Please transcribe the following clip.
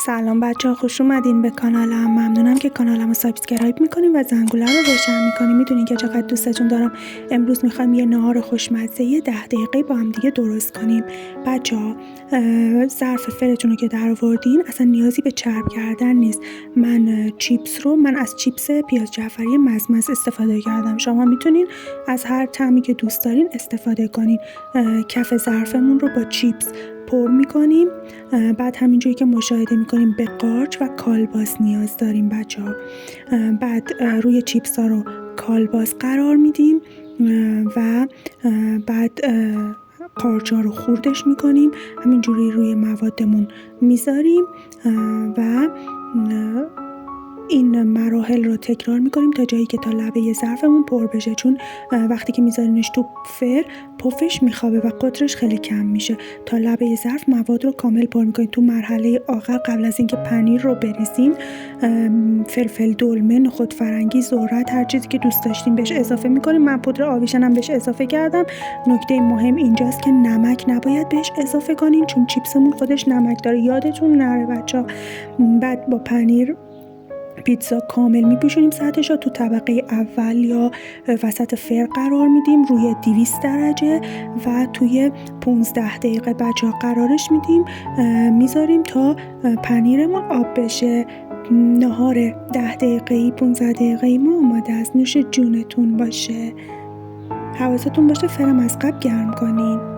سلام بچه‌ها، خوش اومدین به کانالم. ممنونم که کانالم رو سابسکرایب میکنین و زنگوله رو روشن میکنین. میدونین که چقدر دوستتون دارم. امروز میخوایم یه نهار خوشمزه 10 دقیقه با هم دیگه درست کنیم. بچه‌ها ظرف فرتون رو که در آوردین اصلا نیازی به چرب کردن نیست. من از چیپس پیاز جعفری مزمز استفاده کردم. شما میتونین از هر طعمی که دوست دارین استفاده کنین. کف ظرفمون رو با چیپس پر میکنیم. بعد همینجوری که مشاهده میکنیم به قارچ و کالباس نیاز داریم بچه‌ها. بعد روی چیپس ها رو کالباس قرار میدیم و بعد قارچ ها رو خوردش میکنیم. همینجوری روی موادمون میذاریم و این مراحل رو تکرار میکنیم تا جایی که تا لبه ظرفمون پر بشه، چون وقتی که میذارینش تو پفش میخوابه و قطرش خیلی کم میشه. تا لبه ظرف مواد رو کامل پر میکنیم. تو مرحله آخر قبل از اینکه پنیر رو بریزیم فلفل دلمه، نخود فرنگی، ذرت، هر چیزی که دوست داشتیم بهش اضافه میکنیم. من پودر آویشنم بهش اضافه کردم. نکته مهم اینجاست که نمک نباید بهش اضافه کنین، چون چیپسمون خودش نمک داره، یادتون نره بچه‌ها. بعد با پنیر پیتزا کامل میپوشونیم سطحش رو. تو طبقه اول یا وسط فر قرار میدیم روی 200 درجه و توی 15 دقیقه بچه ها قرارش میدیم، میذاریم تا پنیرمون آب بشه. نهار 10 دقیقه‌ای 15 دقیقه‌ای ما آماده است. نوش جونتون باشه. حواستون باشه فرم از قبل گرم کنین.